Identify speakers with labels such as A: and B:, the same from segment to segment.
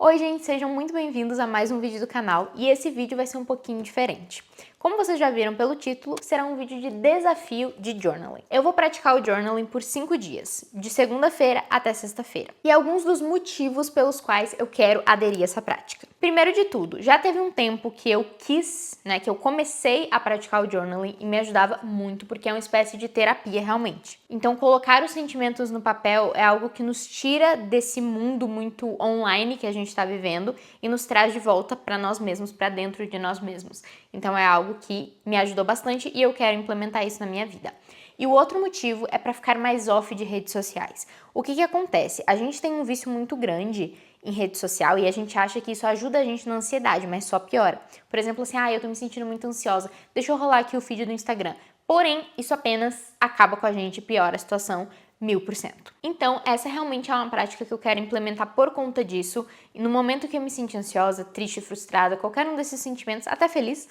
A: Oi gente, sejam muito bem-vindos a mais um vídeo do canal e esse vídeo vai ser um pouquinho diferente. Como vocês já viram pelo título, será um vídeo de desafio de journaling. Eu vou praticar o journaling por 5 dias, de segunda-feira até sexta-feira. E alguns dos motivos pelos quais eu quero aderir a essa prática. Primeiro de tudo, já teve um tempo que eu que eu comecei a praticar o journaling e me ajudava muito, porque é uma espécie de terapia realmente. Então colocar os sentimentos no papel é algo que nos tira desse mundo muito online que a gente está vivendo e nos traz de volta para nós mesmos, para dentro de nós mesmos. Então é algo que me ajudou bastante e eu quero implementar isso na minha vida. E o outro motivo é para ficar mais off de redes sociais. O que acontece? A gente tem um vício muito grande em rede social e a gente acha que isso ajuda a gente na ansiedade, mas só piora. Por exemplo, assim, eu tô me sentindo muito ansiosa, deixa eu rolar aqui o feed do Instagram. Porém, isso apenas acaba com a gente e piora a situação 1000%. Então, essa realmente é uma prática que eu quero implementar por conta disso. E no momento que eu me sinto ansiosa, triste, frustrada, qualquer um desses sentimentos, até feliz,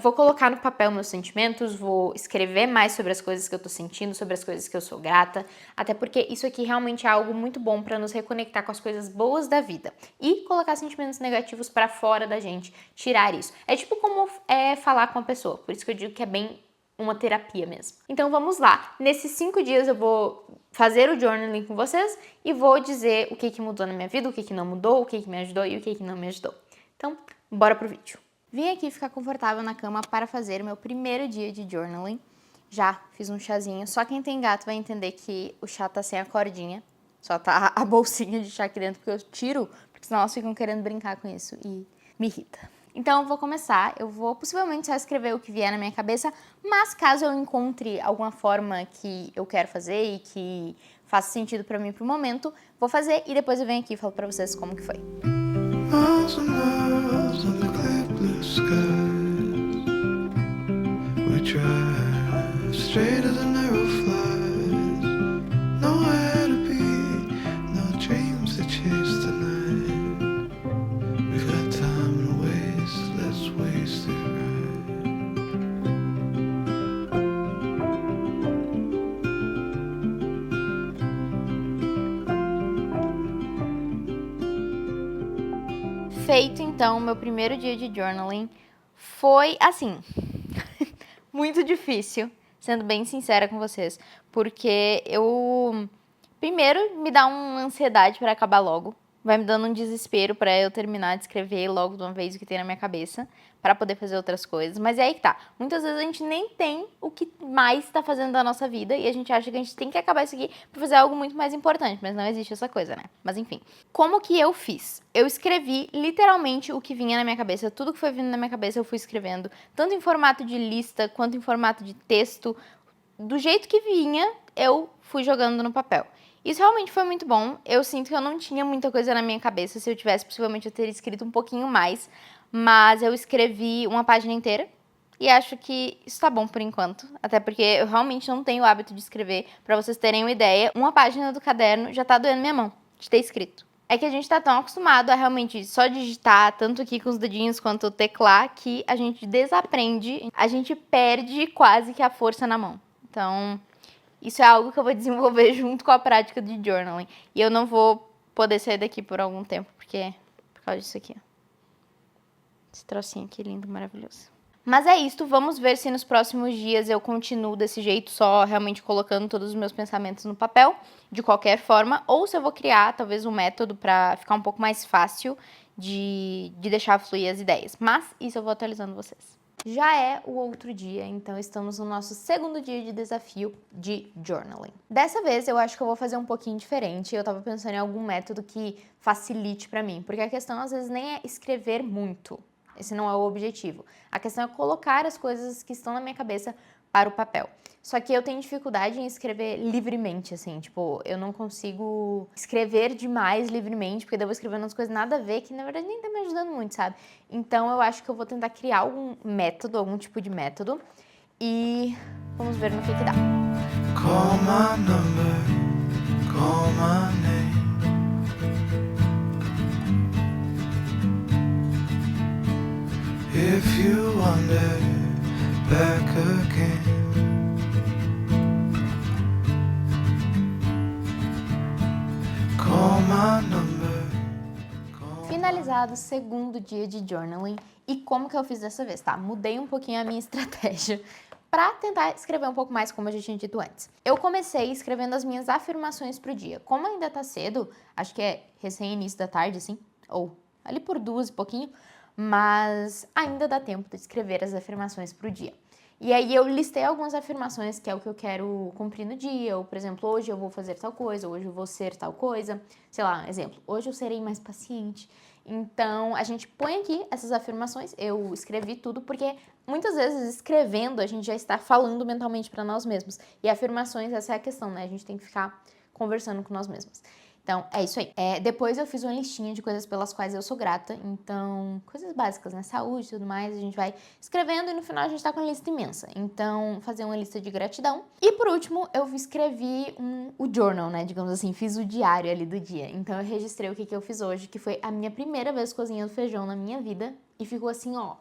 A: vou colocar no papel meus sentimentos, vou escrever mais sobre as coisas que eu tô sentindo, sobre as coisas que eu sou grata, até porque isso aqui realmente é algo muito bom para nos reconectar com as coisas boas da vida e colocar sentimentos negativos para fora da gente, tirar isso. É tipo como falar com a pessoa, por isso que eu digo que é bem uma terapia mesmo. Então vamos lá, nesses 5 dias eu vou fazer o journaling com vocês e vou dizer o que mudou na minha vida, o que não mudou, o que me ajudou e o que não me ajudou. Então, bora pro vídeo. Vim aqui ficar confortável na cama para fazer o meu primeiro dia de journaling. Já fiz um chazinho, só quem tem gato vai entender que o chá tá sem a cordinha, só tá a bolsinha de chá aqui dentro, porque eu tiro, porque senão elas ficam querendo brincar com isso e me irrita. Então eu vou começar, eu vou possivelmente só escrever o que vier na minha cabeça, mas caso eu encontre alguma forma que eu quero fazer e que faça sentido pra mim pro momento, vou fazer e depois eu venho aqui e falo pra vocês como que foi. Miles and miles on the clear blue skies, we drive straight as an arrow flies, nowhere to be, no dreams to chase tonight, we've got time to waste, let's waste it right. Feito então, meu primeiro dia de journaling foi assim, muito difícil, sendo bem sincera com vocês, porque primeiro me dá uma ansiedade para acabar logo, vai me dando um desespero para eu terminar de escrever logo de uma vez o que tem na minha cabeça, para poder fazer outras coisas, mas é aí que tá, muitas vezes a gente nem tem o que mais tá fazendo da nossa vida e a gente acha que a gente tem que acabar isso aqui pra fazer algo muito mais importante, mas não existe essa coisa, né? Mas enfim, como que eu fiz? Eu escrevi literalmente o que vinha na minha cabeça, tudo que foi vindo na minha cabeça eu fui escrevendo, tanto em formato de lista quanto em formato de texto, do jeito que vinha, eu fui jogando no papel. Isso realmente foi muito bom, eu sinto que eu não tinha muita coisa na minha cabeça, se eu tivesse, possivelmente eu teria escrito um pouquinho mais, mas eu escrevi uma página inteira e acho que isso tá bom por enquanto, até porque eu realmente não tenho o hábito de escrever, pra vocês terem uma ideia, uma página do caderno já tá doendo minha mão de ter escrito. É que a gente tá tão acostumado a realmente só digitar, tanto aqui com os dedinhos quanto teclar, que a gente desaprende, a gente perde quase que a força na mão. Então, isso é algo que eu vou desenvolver junto com a prática de journaling. E eu não vou poder sair daqui por algum tempo, porque por causa disso aqui, ó. Esse trocinho aqui lindo, maravilhoso. Mas é isto, vamos ver se nos próximos dias eu continuo desse jeito, só realmente colocando todos os meus pensamentos no papel, de qualquer forma, ou se eu vou criar talvez um método para ficar um pouco mais fácil de deixar fluir as ideias. Mas isso eu vou atualizando vocês. Já é o outro dia, então estamos no nosso segundo dia de desafio de journaling. Dessa vez eu acho que eu vou fazer um pouquinho diferente, eu tava pensando em algum método que facilite pra mim, porque a questão às vezes nem é escrever muito. Esse não é o objetivo. A questão é colocar as coisas que estão na minha cabeça para o papel. Só que eu tenho dificuldade em escrever livremente, assim, tipo, eu não consigo escrever demais livremente, porque daí eu vou escrevendo umas coisas nada a ver, que na verdade nem tá me ajudando muito, sabe? Então eu acho que eu vou tentar criar algum método, algum tipo de método, e vamos ver no que dá. Call my number, call my name. If you wander back again, call my number. Finalizado o segundo dia de journaling e como que eu fiz dessa vez, tá? Mudei um pouquinho a minha estratégia para tentar escrever um pouco mais, como eu já tinha dito antes. Eu comecei escrevendo as minhas afirmações pro dia. Como ainda tá cedo, acho que é recém-início da tarde, assim, ou ali por 2 e pouquinho, mas ainda dá tempo de escrever as afirmações pro dia. E aí eu listei algumas afirmações que é o que eu quero cumprir no dia, ou por exemplo, hoje eu vou fazer tal coisa, hoje eu vou ser tal coisa, sei lá, exemplo, hoje eu serei mais paciente. Então, a gente põe aqui essas afirmações, eu escrevi tudo, porque muitas vezes escrevendo a gente já está falando mentalmente para nós mesmos. E afirmações, essa é a questão, né? A gente tem que ficar conversando com nós mesmos. Então, é isso aí. Depois eu fiz uma listinha de coisas pelas quais eu sou grata. Então, coisas básicas, né? Saúde e tudo mais, a gente vai escrevendo e no final a gente tá com uma lista imensa. Então, fazer uma lista de gratidão. E por último, eu escrevi o journal, né? Digamos assim, fiz o diário ali do dia. Então, eu registrei o que eu fiz hoje, que foi a minha primeira vez cozinhando feijão na minha vida. E ficou assim, ó,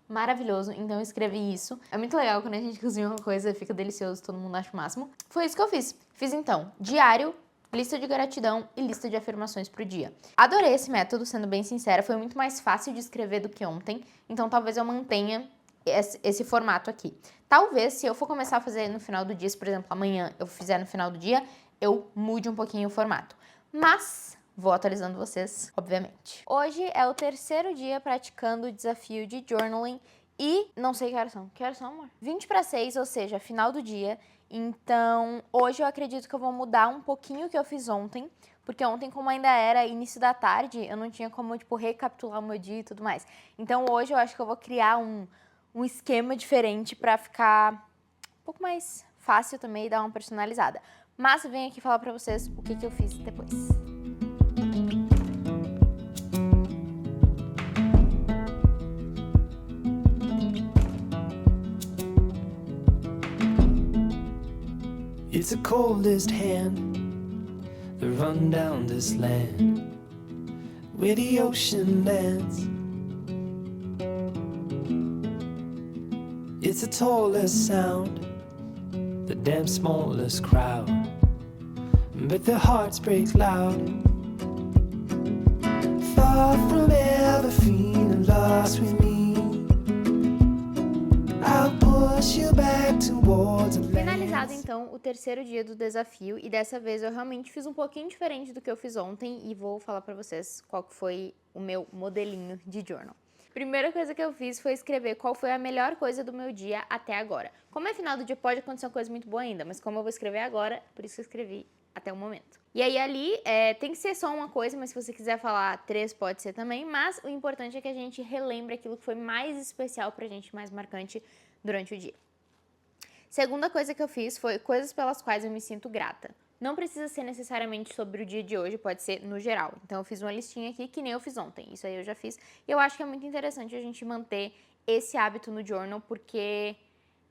A: maravilhoso, então eu escrevi isso. É muito legal quando a gente cozinha uma coisa, fica delicioso, todo mundo acha o máximo. Foi isso que eu fiz. Fiz então, diário, lista de gratidão e lista de afirmações pro dia. Adorei esse método, sendo bem sincera, foi muito mais fácil de escrever do que ontem, então talvez eu mantenha esse formato aqui. Talvez, se eu for começar a fazer no final do dia, se por exemplo amanhã eu fizer no final do dia, eu mude um pouquinho o formato. Mas vou atualizando vocês, obviamente. Hoje é o 3º dia praticando o desafio de journaling e não sei que horas são. Que horas são, amor? 20 para 6, ou seja, final do dia. Então, hoje eu acredito que eu vou mudar um pouquinho o que eu fiz ontem, porque ontem, como ainda era início da tarde, eu não tinha como, tipo, recapitular o meu dia e tudo mais. Então, hoje eu acho que eu vou criar um esquema diferente pra ficar um pouco mais fácil também e dar uma personalizada. Mas eu venho aqui falar pra vocês o que eu fiz depois.
B: It's the coldest hand that run down this land where the ocean lands. It's the tallest sound, the damn smallest crowd, but their hearts break loud. Far from ever feeling lost with me, I'll push you back towards the land.
A: Finalizado então o 3º dia do desafio e dessa vez eu realmente fiz um pouquinho diferente do que eu fiz ontem e vou falar pra vocês qual que foi o meu modelinho de journal. Primeira coisa que eu fiz foi escrever qual foi a melhor coisa do meu dia até agora. Como é final do dia, pode acontecer uma coisa muito boa ainda, mas como eu vou escrever agora, por isso que eu escrevi até o momento. E aí ali tem que ser só uma coisa, mas se você quiser falar 3 pode ser também, mas o importante é que a gente relembre aquilo que foi mais especial pra gente, mais marcante durante o dia. Segunda coisa que eu fiz foi coisas pelas quais eu me sinto grata. Não precisa ser necessariamente sobre o dia de hoje, pode ser no geral. Então eu fiz uma listinha aqui que nem eu fiz ontem, isso aí eu já fiz. E eu acho que é muito interessante a gente manter esse hábito no journal, porque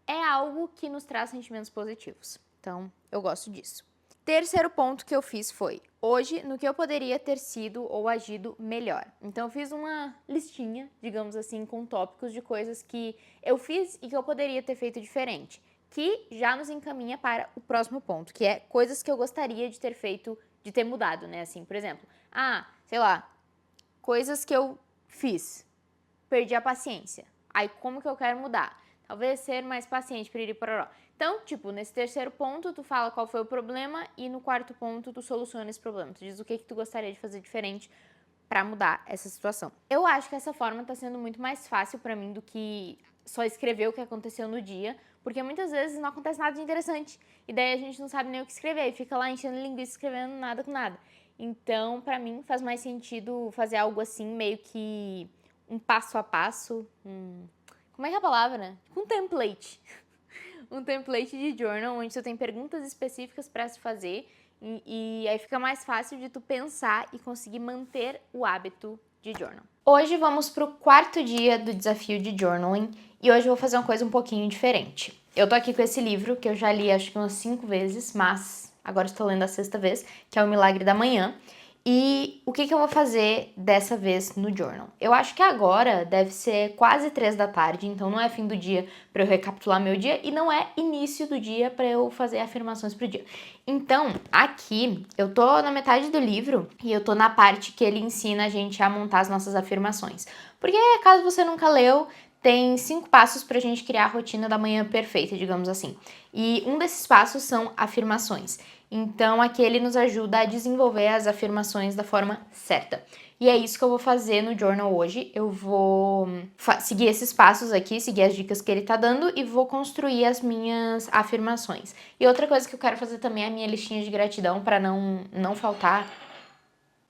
A: é algo que nos traz sentimentos positivos. Então eu gosto disso. Terceiro ponto que eu fiz foi, hoje, no que eu poderia ter sido ou agido melhor. Então eu fiz uma listinha, digamos assim, com tópicos de coisas que eu fiz e que eu poderia ter feito diferente, que já nos encaminha para o próximo ponto, que é coisas que eu gostaria de ter feito, de ter mudado, né? Assim, por exemplo, sei lá, coisas que eu fiz, perdi a paciência. Aí como que eu quero mudar? Talvez ser mais paciente, piriri pororó. Então, tipo, nesse terceiro ponto, tu fala qual foi o problema e no quarto ponto, tu soluciona esse problema. Tu diz o que tu gostaria de fazer diferente pra mudar essa situação. Eu acho que essa forma tá sendo muito mais fácil pra mim do que só escrever o que aconteceu no dia, porque muitas vezes não acontece nada de interessante. E daí a gente não sabe nem o que escrever, e fica lá enchendo linguiça escrevendo nada com nada. Então, pra mim, faz mais sentido fazer algo assim, meio que um passo a passo, como é que é a palavra, né? Tipo um template. Um template de journal, onde tu tem perguntas específicas para se fazer e aí fica mais fácil de tu pensar e conseguir manter o hábito de journal. Hoje vamos pro 4º dia do desafio de journaling e hoje eu vou fazer uma coisa um pouquinho diferente. Eu tô aqui com esse livro que eu já li acho que umas 5 vezes, mas agora estou lendo a 6ª vez, que é O Milagre da Manhã. E o que eu vou fazer dessa vez no journal? Eu acho que agora deve ser quase 3 da tarde, então não é fim do dia para eu recapitular meu dia e não é início do dia para eu fazer afirmações pro dia. Então, aqui eu tô na metade do livro e eu tô na parte que ele ensina a gente a montar as nossas afirmações. Porque caso você nunca leu, tem 5 passos pra gente criar a rotina da manhã perfeita, digamos assim. E um desses passos são afirmações. Então, aqui ele nos ajuda a desenvolver as afirmações da forma certa. E é isso que eu vou fazer no journal hoje. Eu vou seguir esses passos aqui, seguir as dicas que ele tá dando e vou construir as minhas afirmações. E outra coisa que eu quero fazer também é a minha listinha de gratidão para não faltar.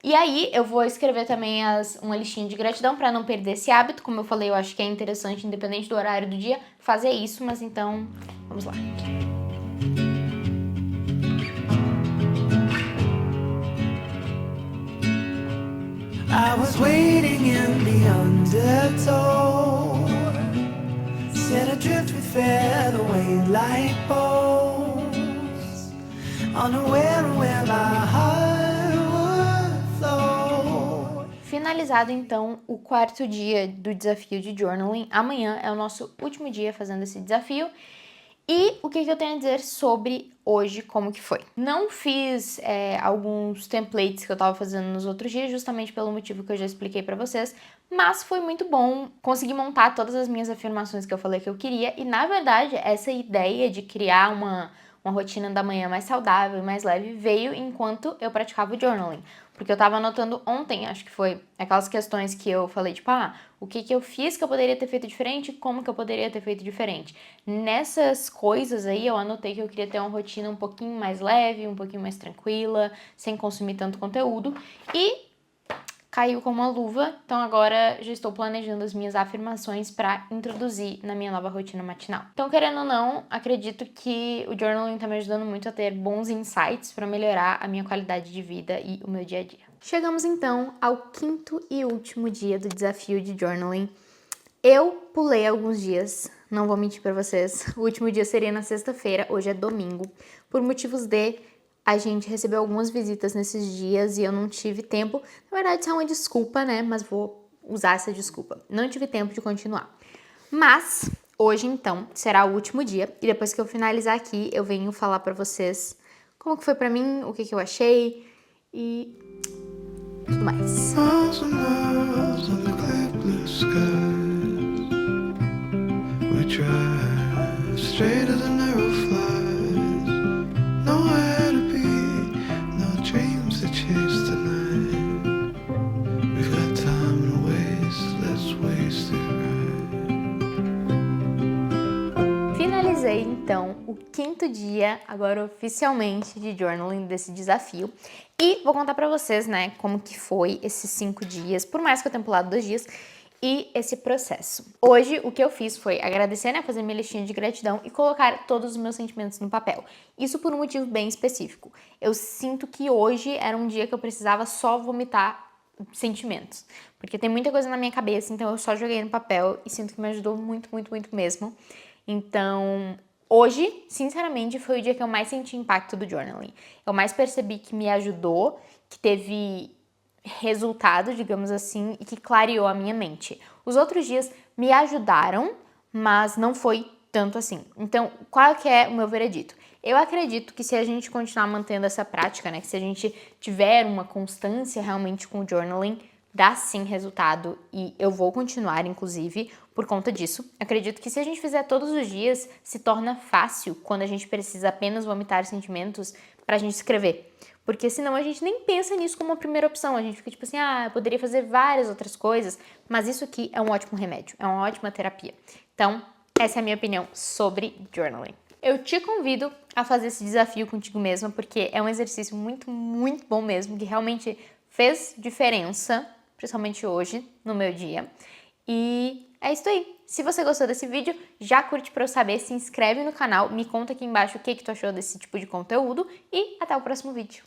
A: E aí eu vou escrever também uma listinha de gratidão para não perder esse hábito. Como eu falei, eu acho que é interessante, independente do horário do dia, fazer isso. Mas então, vamos lá.
B: I was waiting in the undertow, set adrift with featherweight like bows, unaware of where my heart would flow.
A: Finalizado então o 4º dia do desafio de journaling, amanhã é o nosso último dia fazendo esse desafio. E o que eu tenho a dizer sobre hoje, como que foi? Não fiz alguns templates que eu tava fazendo nos outros dias, justamente pelo motivo que eu já expliquei pra vocês, mas foi muito bom conseguir montar todas as minhas afirmações que eu falei que eu queria, e na verdade essa ideia de criar uma rotina da manhã mais saudável e mais leve veio enquanto eu praticava o journaling. Porque eu tava anotando ontem, acho que foi aquelas questões que eu falei, tipo, o que eu fiz que eu poderia ter feito diferente e como que eu poderia ter feito diferente. Nessas coisas aí, eu anotei que eu queria ter uma rotina um pouquinho mais leve, um pouquinho mais tranquila, sem consumir tanto conteúdo. E caiu como uma luva, então agora já estou planejando as minhas afirmações para introduzir na minha nova rotina matinal. Então, querendo ou não, acredito que o journaling está me ajudando muito a ter bons insights para melhorar a minha qualidade de vida e o meu dia a dia. Chegamos então ao 5º e último dia do desafio de journaling. Eu pulei alguns dias, não vou mentir para vocês. O último dia seria na sexta-feira, hoje é domingo, por motivos de a gente recebeu algumas visitas nesses dias e eu não tive tempo. Na verdade, isso é uma desculpa, né? Mas vou usar essa desculpa. Não tive tempo de continuar. Mas hoje, então, será o último dia. E depois que eu finalizar aqui, eu venho falar pra vocês como que foi pra mim, o que eu achei e tudo mais.
B: Miles and miles on the clear blue skies, we drive straight as an arrow flies, nowhere to be, no dreams to chase tonight. We've got time to waste, let's waste it right.
A: Finalizei então o 5º dia, agora oficialmente, de journaling desse desafio. E vou contar pra vocês, né, como que foi esses 5 dias, por mais que eu tenha pulado 2 dias, e esse processo. Hoje, o que eu fiz foi agradecer, né, fazer minha listinha de gratidão e colocar todos os meus sentimentos no papel. Isso por um motivo bem específico. Eu sinto que hoje era um dia que eu precisava só vomitar sentimentos, porque tem muita coisa na minha cabeça, então eu só joguei no papel e sinto que me ajudou muito, muito, muito mesmo. Então, hoje, sinceramente, foi o dia que eu mais senti impacto do journaling. Eu mais percebi que me ajudou, que teve resultado, digamos assim, e que clareou a minha mente. Os outros dias me ajudaram, mas não foi tanto assim. Então, qual que é o meu veredito? Eu acredito que se a gente continuar mantendo essa prática, né, que se a gente tiver uma constância realmente com o journaling, dá sim resultado e eu vou continuar, inclusive, por conta disso. Acredito que se a gente fizer todos os dias, se torna fácil quando a gente precisa apenas vomitar sentimentos pra gente escrever. Porque senão a gente nem pensa nisso como uma primeira opção. A gente fica tipo assim, eu poderia fazer várias outras coisas, mas isso aqui é um ótimo remédio, é uma ótima terapia. Então, essa é a minha opinião sobre journaling. Eu te convido a fazer esse desafio contigo mesma, porque é um exercício muito, muito bom mesmo, que realmente fez diferença, principalmente hoje, no meu dia. E é isso aí. Se você gostou desse vídeo, já curte pra eu saber, se inscreve no canal, me conta aqui embaixo o que tu achou desse tipo de conteúdo e até o próximo vídeo.